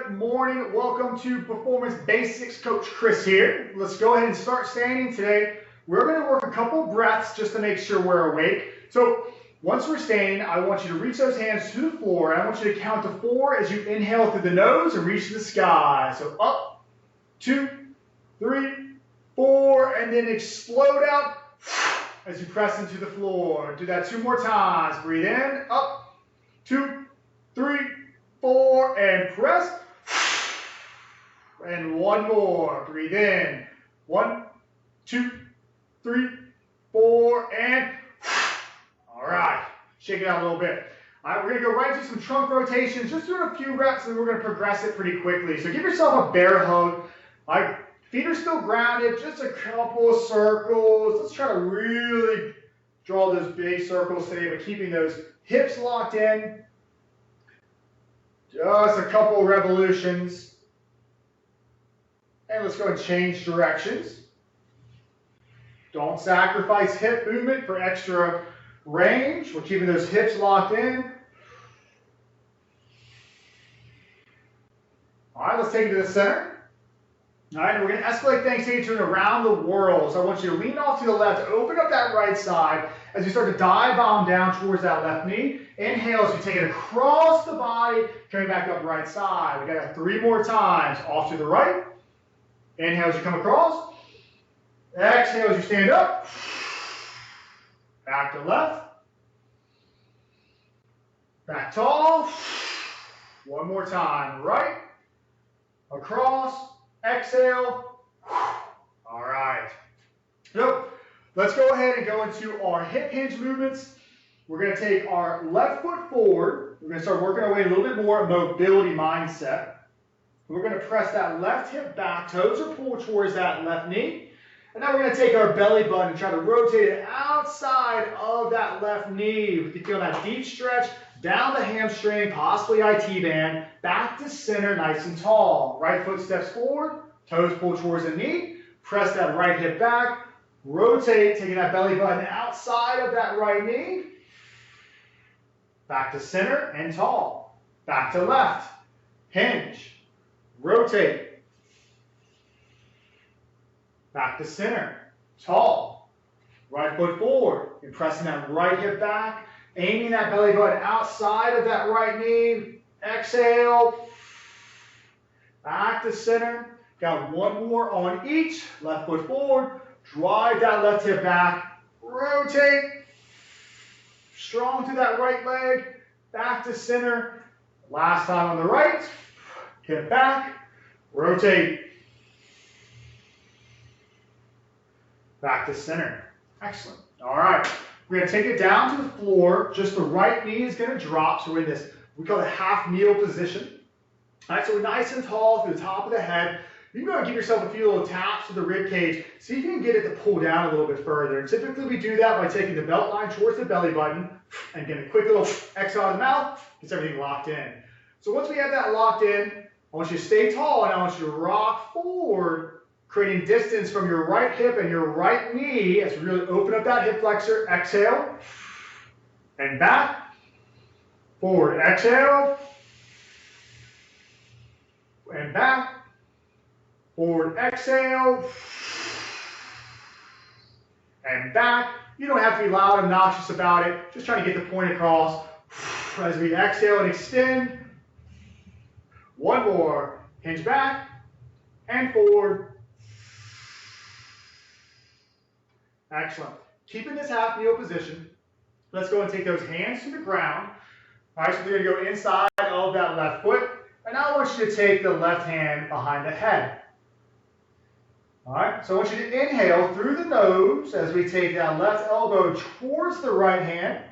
Good morning. Welcome to Performance Basics. Coach Chris here. Let's go ahead and start standing today. We're going to work a couple breaths just to make sure we're awake. So once we're standing, I want you to reach those hands to the floor. I want you to count to 4 as you inhale through the nose and reach to the sky. So up, 2, 3, 4, and then explode out as you press into the floor. Do that 2 more times. Breathe in, up, 2, 3, 4, and press. And 1 more. Breathe in. 1, 2, 3, 4, and all right. Shake it out a little bit. All right, we're going to go right into some trunk rotations, just doing a few reps, and we're going to progress it pretty quickly. So give yourself a bear hug. All right, feet are still grounded, just a couple of circles. Let's try to really draw those big circles today, but keeping those hips locked in. Just a couple revolutions. And let's go and change directions. Don't sacrifice hip movement for extra range. We're keeping those hips locked in. All right, let's take it to the center. All right, and we're going to escalate things to around the world. So I want you to lean off to the left, open up that right side as you start to dive bomb down towards that left knee. Inhale as you take it across the body, coming back up right side. We got that 3 more times. Off to the right. Inhale as you come across. Exhale as you stand up. Back to left. Back tall. 1 more time. Right. Across. Exhale. All right. So let's go ahead and go into our hip hinge movements. We're going to take our left foot forward. We're going to start working our way a little bit more mobility mindset. We're going to press that left hip back. Toes are pulled towards that left knee. And now we're going to take our belly button and try to rotate it outside of that left knee. You can feel that deep stretch down the hamstring, possibly IT band, back to center, nice and tall. Right foot steps forward, toes pull towards the knee, press that right hip back, rotate, taking that belly button outside of that right knee, back to center and tall, back to left, hinge, rotate, back to center, tall, right foot forward, and pressing that right hip back, aiming that belly button outside of that right knee. Exhale. Back to center. Got 1 more on each. Left foot forward. Drive that left hip back. Rotate. Strong through that right leg. Back to center. Last time on the right. Hip back. Rotate. Back to center. Excellent. All right. We're going to take it down to the floor. Just the right knee is going to drop. So we're in this, we call it half kneel position. All right, so we're nice and tall through the top of the head. You can go and give yourself a few little taps to the rib cage. See if you can get it to pull down a little bit further. And typically we do that by taking the belt line towards the belly button and getting a quick little exhale out of the mouth. Gets everything locked in. So once we have that locked in, I want you to stay tall and I want you to rock forward, creating distance from your right hip and your right knee as we really open up that hip flexor. Exhale. And back. Forward. Exhale. And back. Forward. Exhale. And back. You don't have to be loud and obnoxious about it. Just trying to get the point across. As we exhale and extend. 1 more. Hinge back. And forward. Excellent. Keeping this half kneel position, let's go and take those hands to the ground. All right, so we're going to go inside of that left foot. And now I want you to take the left hand behind the head. All right, so I want you to inhale through the nose as we take that left elbow towards the right hand.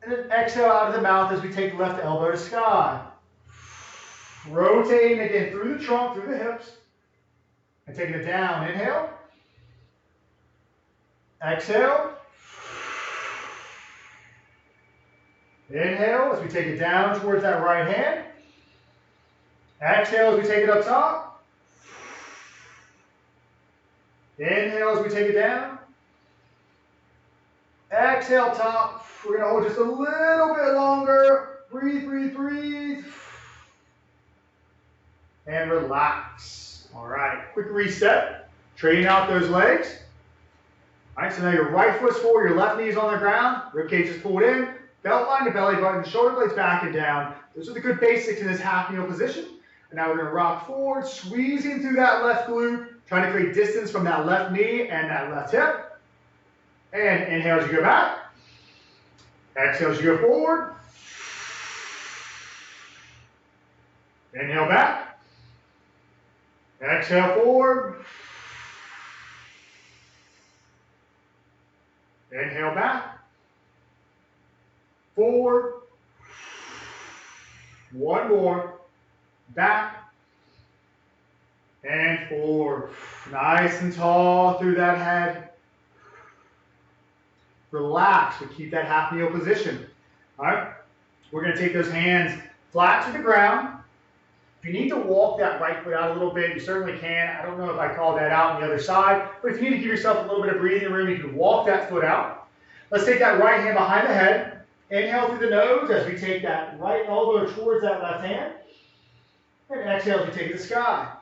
And then exhale out of the mouth as we take the left elbow to sky. Rotating again through the trunk, through the hips. And taking it down. Inhale. Exhale. Inhale as we take it down towards that right hand. Exhale as we take it up top. Inhale as we take it down. Exhale top. We're going to hold just a little bit longer. Breathe, breathe, breathe. and relax. All right, quick reset. Straighten out those legs. All right, so now your right foot's forward, your left knee's on the ground, rib cage is pulled in, belt line to belly button, shoulder blades back and down. Those are the good basics in this half kneel position. And now we're going to rock forward, squeezing through that left glute, trying to create distance from that left knee and that left hip. And inhale as you go back. Exhale as you go forward. Inhale back. Exhale forward. Inhale back. Forward. One more. Back. And forward. Nice and tall through that head. Relax, but keep that half kneel position. All right. We're going to take those hands flat to the ground. If you need to walk that right foot out a little bit, you certainly can. I don't know if I called that out on the other side, but if you need to give yourself a little bit of breathing room, you can walk that foot out. Let's take that right hand behind the head. Inhale through the nose as we take that right elbow towards that left hand. And exhale as we take it to the sky.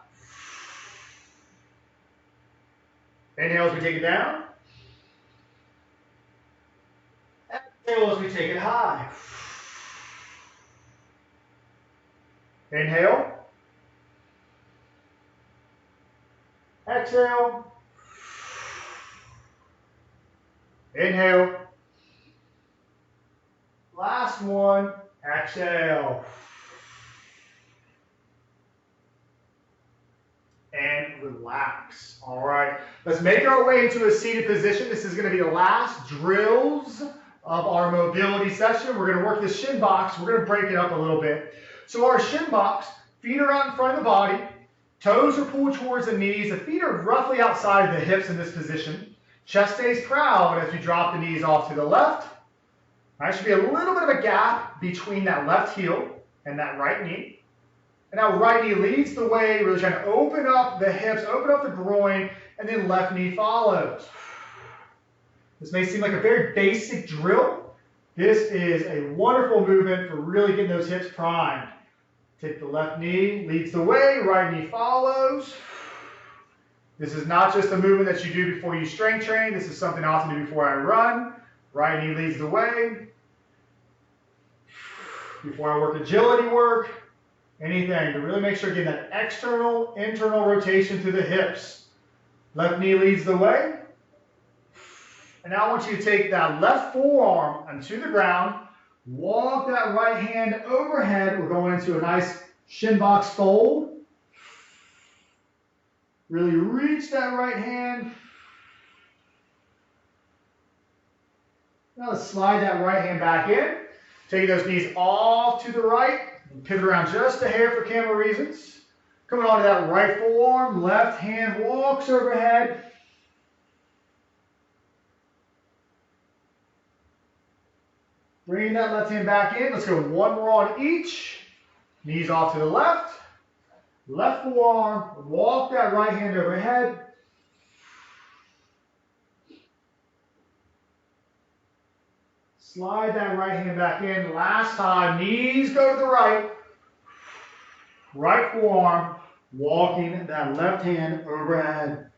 Inhale as we take it down. Exhale as we take it high. Inhale. Exhale. Inhale. Last one. Exhale. And relax. All right. Let's make our way into a seated position. This is going to be the last drills of our mobility session. We're going to work the shin box. We're going to break it up a little bit. So our shin box, feet are out in front of the body, toes are pulled towards the knees, the feet are roughly outside of the hips in this position. Chest stays proud as we drop the knees off to the left. There should be a little bit of a gap between that left heel and that right knee. And now right knee leads the way, really trying to open up the hips, open up the groin, and then left knee follows. This may seem like a very basic drill. This is a wonderful movement for really getting those hips primed. Take the left knee, leads the way, right knee follows. This is not just a movement that you do before you strength train. This is something I often do before I run. Right knee leads the way. Before I work agility work, anything to really make sure you're getting that external, internal rotation through the hips. Left knee leads the way. And now I want you to take that left forearm onto the ground, walk that right hand overhead. We're going into a nice shin box fold. Really reach that right hand. Now let's slide that right hand back in. Taking those knees off to the right. Pivot around just a hair for camera reasons. Coming onto that right forearm, left hand walks overhead. Bringing that left hand back in. Let's go one more on each. Knees off to the left. Left forearm. Walk that right hand overhead. Slide that right hand back in. Last time. Knees go to the right. Right forearm. Walking that left hand overhead.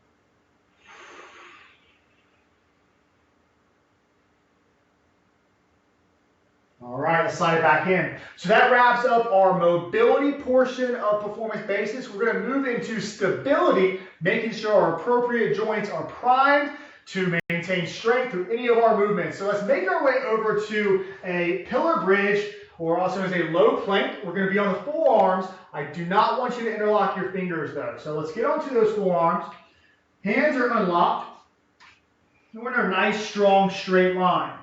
All right, let's slide it back in. So that wraps up our mobility portion of performance basics. We're going to move into stability, making sure our appropriate joints are primed to maintain strength through any of our movements. So let's make our way over to a pillar bridge, or also as a low plank. We're going to be on the forearms. I do not want you to interlock your fingers though. So let's get onto those forearms. Hands are unlocked. And we're in a nice, strong, straight line.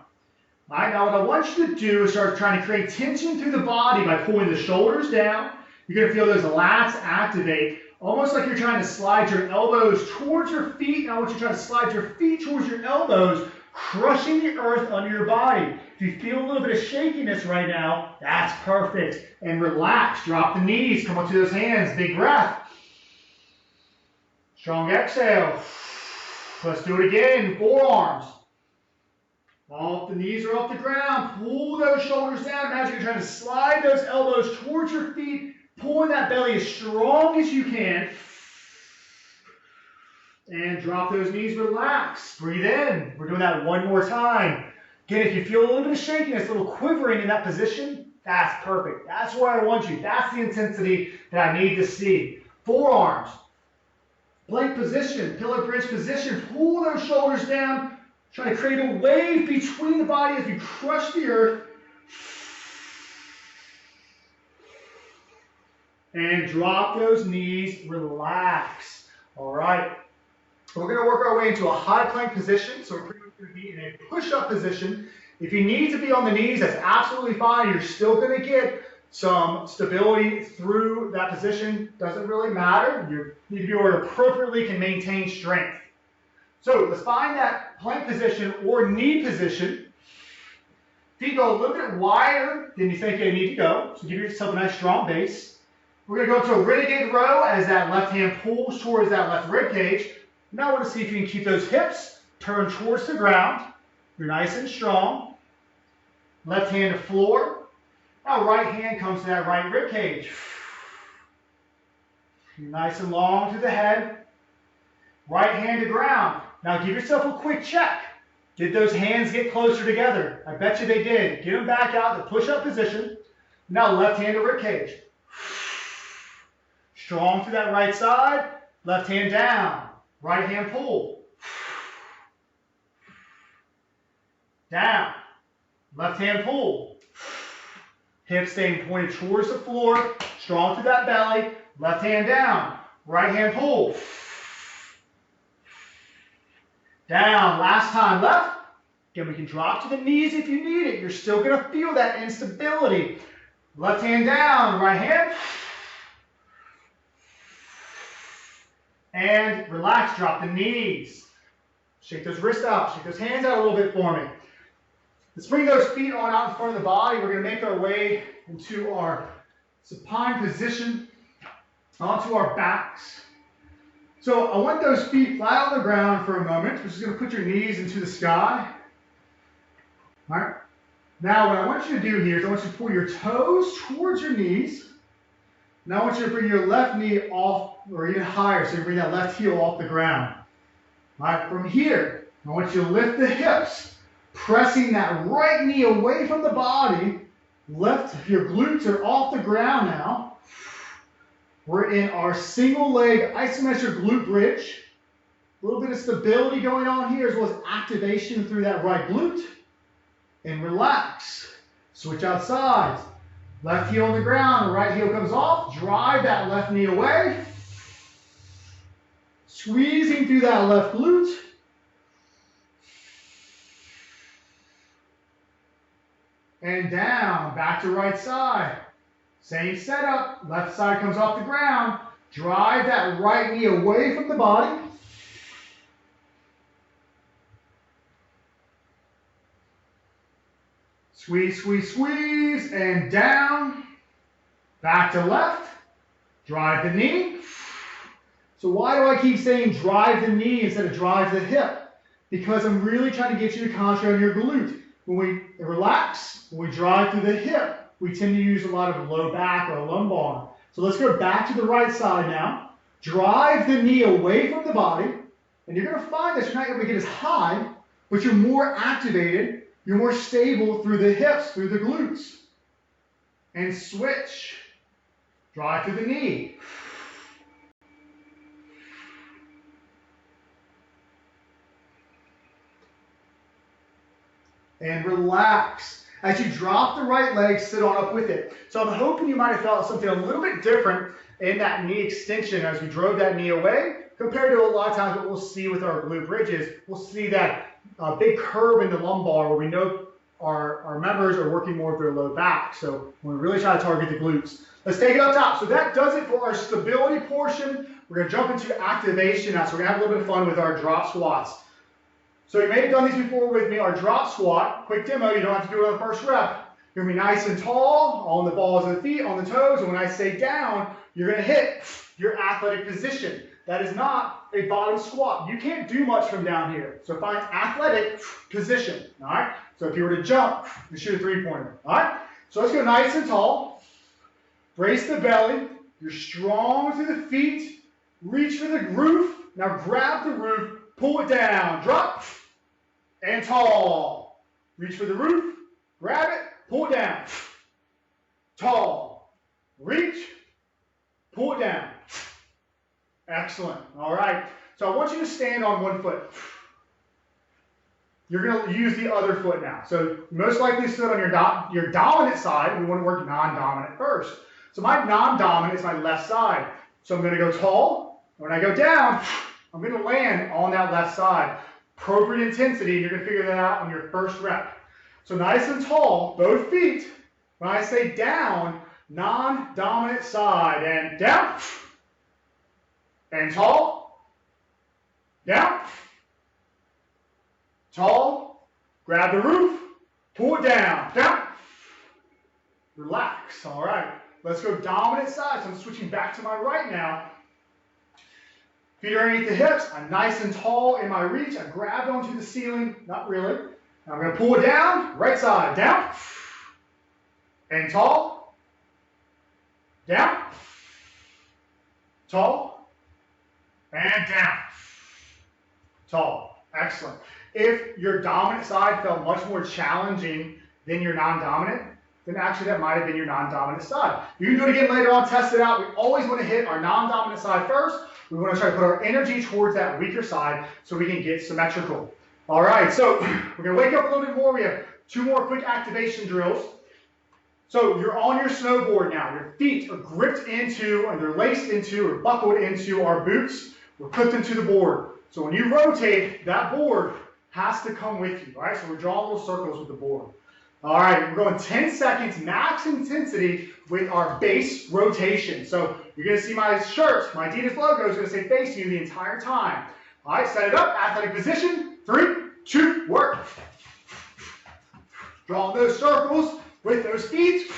All right, now what I want you to do is start trying to create tension through the body by pulling the shoulders down. You're going to feel those lats activate, almost like you're trying to slide your elbows towards your feet. Now I want you to try to slide your feet towards your elbows, crushing the earth under your body. If you feel a little bit of shakiness right now, that's perfect. And relax, drop the knees, come up to those hands, big breath. Strong exhale. Let's do it again, forearms. Off the knees are off the ground. Pull those shoulders down. Imagine you're trying to slide those elbows towards your feet, pulling that belly as strong as you can. And drop those knees, relax. Breathe in. We're doing that one more time. Again, if you feel a little bit of shakiness, a little quivering in that position, that's perfect. That's where I want you. That's the intensity that I need to see. Forearms. Plank position, pillar bridge position. Pull those shoulders down. Try to create a wave between the body as you crush the earth. And drop those knees, relax. All right. We're going to work our way into a high plank position. So we're pretty much going to be in a push-up position. If you need to be on the knees, that's absolutely fine. You're still going to get some stability through that position. Doesn't really matter. You need to be able to appropriately can maintain strength. So let's find that plank position or knee position. Feet go a little bit wider than you think they need to go. So give yourself a nice strong base. We're going to go to a renegade row as that left hand pulls towards that left rib cage. Now I want to see if you can keep those hips turned towards the ground. You're nice and strong. Left hand to floor. Now right hand comes to that right rib cage. You're nice and long to the head. Right hand to ground. Now give yourself a quick check. Did those hands get closer together? I bet you they did. Get them back out to push-up position. Now left hand to rib cage. Strong to that right side. Left hand down. Right hand pull. Down. Left hand pull. Hips staying pointed towards the floor. Strong to that belly. Left hand down. Right hand pull. Down. Last time left. Again, we can drop to the knees if you need it. You're still going to feel that instability. Left hand down. Right hand. And relax, drop the knees. Shake those wrists out, shake those hands out a little bit for me. Let's bring those feet on out in front of the body. We're going to make our way into our supine position, onto our backs. So I want those feet flat on the ground for a moment. We're just going to put your knees into the sky. All right. Now what I want you to do here is I want you to pull your toes towards your knees. Now I want you to bring your left knee off, or even higher, so you bring that left heel off the ground. All right, from here, I want you to lift the hips, pressing that right knee away from the body. Left, your glutes are off the ground now. We're in our single leg isometric glute bridge. A little bit of stability going on here, as well as activation through that right glute. And relax. Switch out sides. Left heel on the ground, right heel comes off. Drive that left knee away. Squeezing through that left glute. And down, back to right side. Same setup, left side comes off the ground. Drive that right knee away from the body. Squeeze, squeeze, squeeze, and down. Back to left. Drive the knee. So why do I keep saying drive the knee instead of drive the hip? Because I'm really trying to get you to concentrate on your glute. When we relax, when we drive through the hip, we tend to use a lot of low back or lumbar. So let's go back to the right side now. Drive the knee away from the body. And you're going to find that you're not going to get as high, but you're more activated. You're more stable through the hips, through the glutes. And switch. Drive through the knee. And relax. As you drop the right leg, sit on up with it. So I'm hoping you might have felt something a little bit different in that knee extension as we drove that knee away, compared to a lot of times what we'll see with our glute bridges. We'll see that big curve in the lumbar where we know our members are working more of their low back. So we're really trying to target the glutes. Let's take it up top. So that does it for our stability portion. We're going to jump into activation now. So we're going to have a little bit of fun with our drop squats. So you may have done these before with me. Our drop squat, quick demo, you don't have to do it on the first rep. You're gonna be nice and tall on the balls of the feet, on the toes, and when I say down, you're gonna hit your athletic position. That is not a bottom squat. You can't do much from down here. So find athletic position, all right? So if you were to jump and shoot a three-pointer, all right? So let's go nice and tall. Brace the belly. You're strong through the feet. Reach for the roof. Now grab the roof, pull it down, drop, and tall. Reach for the roof, grab it, pull it down. Tall. Reach, pull it down. Excellent. All right. So I want you to stand on one foot. You're going to use the other foot now. So most likely stood on your dominant side. We want to work non-dominant first. So my non-dominant is my left side. So I'm going to go tall. When I go down, I'm going to land on that left side. Appropriate intensity. You're going to figure that out on your first rep. So nice and tall, both feet. When I say down, non-dominant side. And down. And tall. Down. Tall. Grab the roof. Pull it down. Down. Relax. All right. Let's go dominant side. So I'm switching back to my right now. Feet are underneath the hips. I'm nice and tall in my reach. I grabbed onto the ceiling. Not really. Now I'm going to pull it down. Right side. Down. And tall. Down. Tall. And down. Tall. Excellent. If your dominant side felt much more challenging than your non-dominant, then actually that might have been your non-dominant side. You can do it again later on, test it out. We always want to hit our non-dominant side first. We want to try to put our energy towards that weaker side so we can get symmetrical. All right, so we're going to wake up a little bit more. We have 2 more quick activation drills. So you're on your snowboard now. Your feet are gripped into, and they're laced into or buckled into our boots. We're clipped into the board. So when you rotate, that board has to come with you. All right, so we're drawing little circles with the board. All right, we're going 10 seconds max intensity with our base rotation. So you're going to see my shirt, my Adidas logo is going to say face you the entire time. All right, set it up, athletic position. 3, 2, work. Drawing those circles with those feet.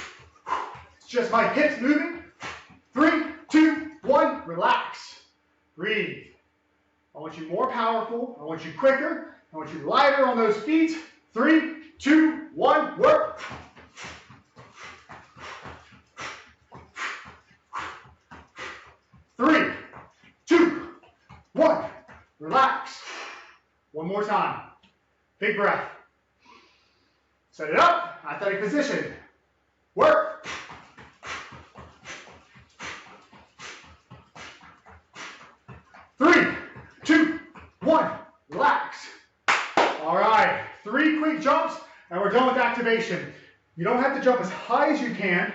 It's just my hips moving. 3, 2, 1, relax. Breathe. I want you more powerful. I want you quicker. I want you lighter on those feet. 3, 2, 1, work. Three, 2, 1, relax. One more time. Big breath. Set it up, athletic position. Work. Three, 2, 1, relax. All right, 3 quick jumps, and we're done with activation. You don't have to jump as high as you can,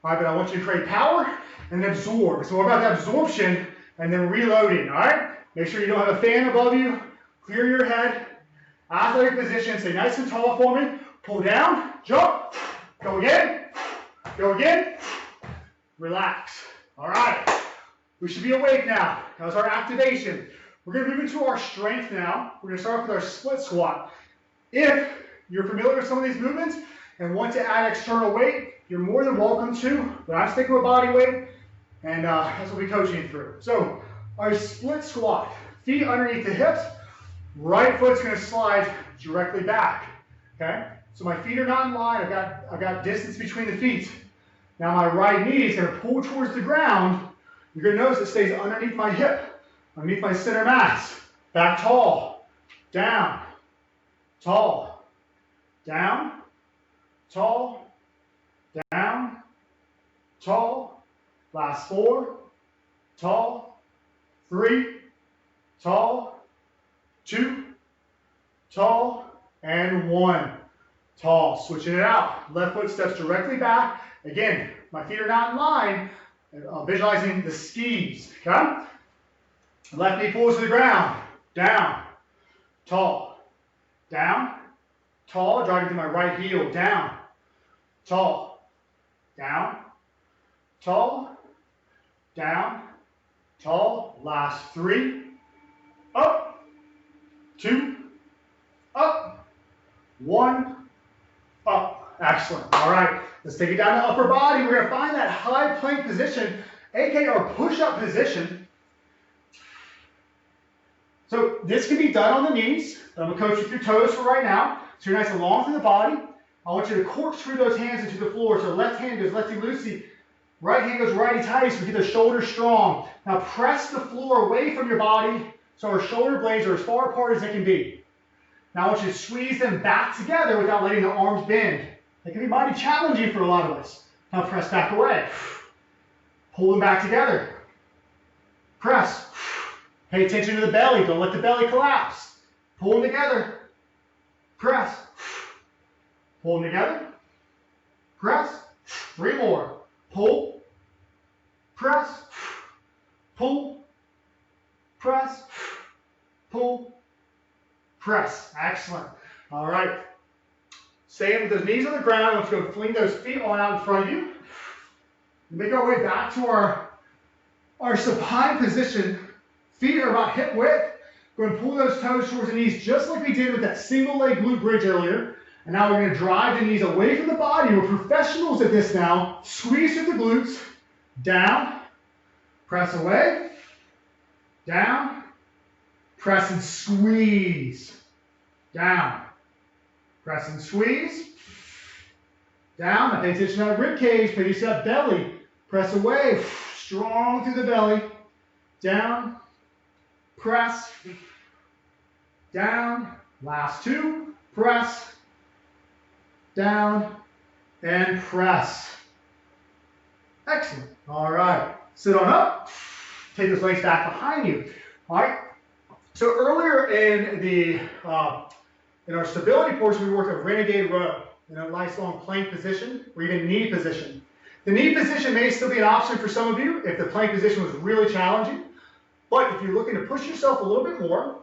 all right, but I want you to create power and absorb. So we're about that absorption and then reloading, all right? Make sure you don't have a fan above you. Clear your head. Athletic position, stay nice and tall for me. Pull down, jump, go again, relax. All right, we should be awake now. That was our activation. We're going to move into our strength now. We're going to start off with our split squat. If you're familiar with some of these movements and want to add external weight, you're more than welcome to, but I'm sticking with body weight, and that's what we'll be coaching you through. So our split squat, feet underneath the hips, right foot's going to slide directly back, okay? So my feet are not in line, I've got distance between the feet. Now my right knee is going to pull towards the ground. You're going to notice it stays underneath my hip, underneath my center mass. Back tall, down, tall, down, tall, down, tall. Last 4, tall, 3, tall, 2, tall, and 1. Tall. Switching it out. Left foot steps directly back. Again, my feet are not in line. Visualizing the skis. Okay? Left knee pulls to the ground. Down. Tall. Down. Tall. Driving to my right heel. Down. Tall. Down. Tall. Down. Tall. Last 3. Up. 2. Up. 1. Up. Excellent. All right, let's take it down to upper body. We're going to find that high plank position, aka our push-up position. So this can be done on the knees. I'm going to coach you through toes for right now. So you're nice and long through the body. I want you to corkscrew those hands into the floor. So left hand goes lefty-loosey. Right hand goes righty-tighty, so we get the shoulders strong. Now press the floor away from your body so our shoulder blades are as far apart as they can be. Now I want you to squeeze them back together without letting the arms bend. That can be mighty challenging for a lot of us. Now press back away. Pull them back together. Press. Pay attention to the belly. Don't let the belly collapse. Pull them together. Press. Pull them together. Press. 3 more. Pull. Press. Pull. Press. Pull. Press. Excellent. All right. Stay with those knees on the ground. Let's go fling those feet on out in front of you. Make our way back to our supine position. Feet are about hip width. Go ahead and pull those toes towards the knees just like we did with that single leg glute bridge earlier. And now we're going to drive the knees away from the body. We're professionals at this now. Squeeze through the glutes. Down. Press away. Down. Press and squeeze. Down. Press and squeeze. Down. Now pay attention to that rib cage. Pay attention to that belly. Press away. Strong through the belly. Down. Press. Down. Last 2. Press. Down. And press. Excellent. All right. Sit on up. Take those legs back behind you. All right. So earlier in our stability portion, we worked a renegade row in a nice long plank position or even knee position. The knee position may still be an option for some of you if the plank position was really challenging. But if you're looking to push yourself a little bit more,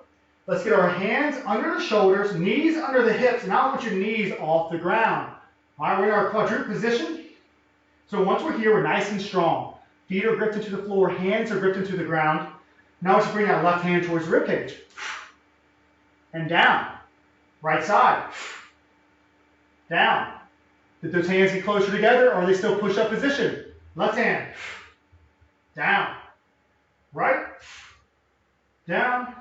let's get our hands under the shoulders, knees under the hips. Now I want your knees off the ground. All right, we're in our quadruped position. So once we're here, we're nice and strong. Feet are gripped into the floor, hands are gripped into the ground. Now let's bring that left hand towards the rib cage. And down. Right side. Down. Did those hands get closer together or are they still push-up position? Left hand. Down. Right. Down.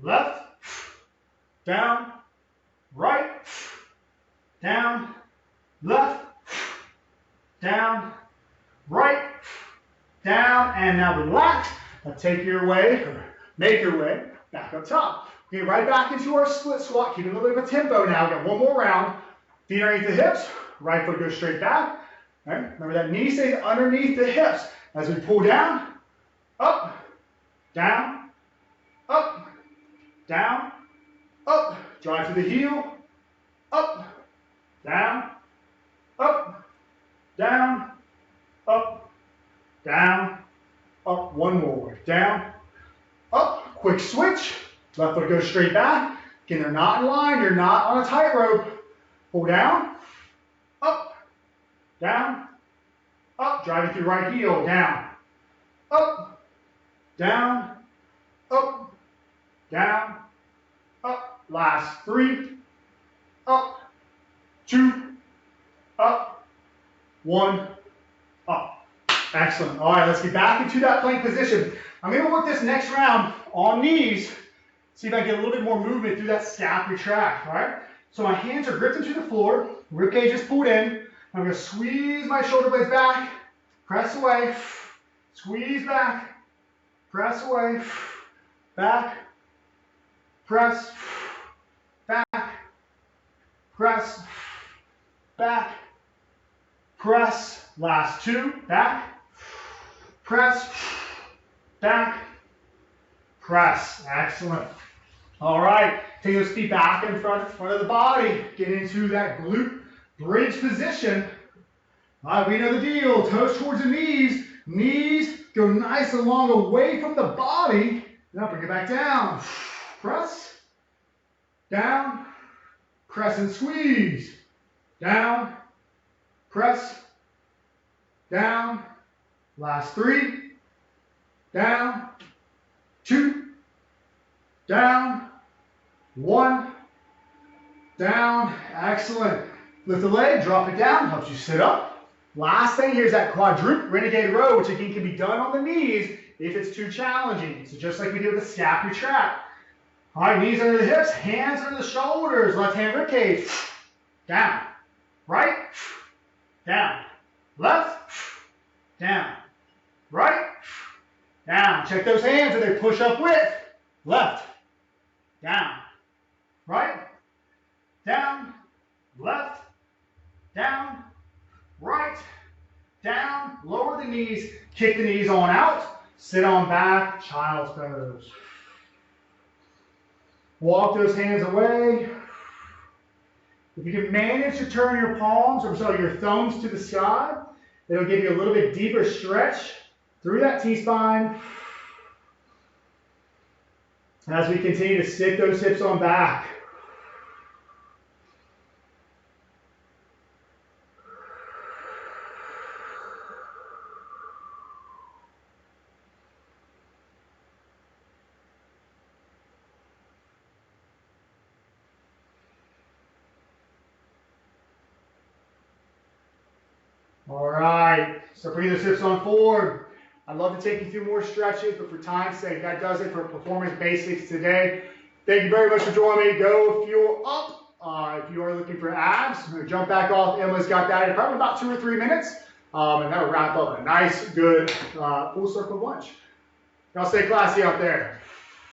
Left. Down. Right. Down. Left. Down. Right. Down. And now relax. Now take your way, or make your way back up top. Okay, right back into our split squat. Keep a little bit of a tempo now. We've got one more round. Feet underneath the hips. Right foot goes straight back. All right, remember that knee stays underneath the hips. As we pull down, up, down, up, down, up. Drive to the heel, up, down, up, down, up, down, up. One more. Down, up. Quick switch. Left foot goes straight back. Again, they're not in line. You're not on a tightrope. Pull down, up, down, up. Driving through right heel. Down, up, down, up, down, up. Last 3. Up, 2, up, 1, up. Excellent. All right, let's get back into that plank position. I'm going to work this next round on knees. See if I get a little bit more movement through that scap retract, all right? So my hands are gripped into the floor, rib cage is pulled in. I'm going to squeeze my shoulder blades back, press away, squeeze back, press away, back, press, back, press, back, press. Last 2, back, press, back, press. Excellent. All right, take those feet back in front of the body. Get into that glute bridge position. All right, we know the deal. Toes towards the knees. Knees go nice and long away from the body. Now bring it back down. Press, down, press and squeeze. Down, press, down. Last 3. Down, 2, down, 1, down. Excellent. Lift the leg, drop it down, helps you sit up. Last thing here is that quadruped renegade row, which again can be done on the knees if it's too challenging. So just like we did with the scapular trap. All right, knees under the hips, hands under the shoulders, left hand rib cage. Down, right, down, left, down, right, down. Check those hands as they push up with left, down, right, down, left, down, right, down. Lower the knees, kick the knees on out, sit on back, child's pose. Walk those hands away. If you can manage to turn your palms, or sorry, your thumbs to the sky, it'll give you a little bit deeper stretch through that T-spine. As we continue to sit those hips on back. All right, so bring those hips on forward. I'd love to take you through more stretches, but for time's sake, that does it for Performance Basics today. Thank you very much for joining me. Go fuel up. If you are looking for abs, I'm going to jump back off. Emma's got that in probably about 2 or 3 minutes, and that'll wrap up a nice, good full circle lunch. Y'all stay classy out there.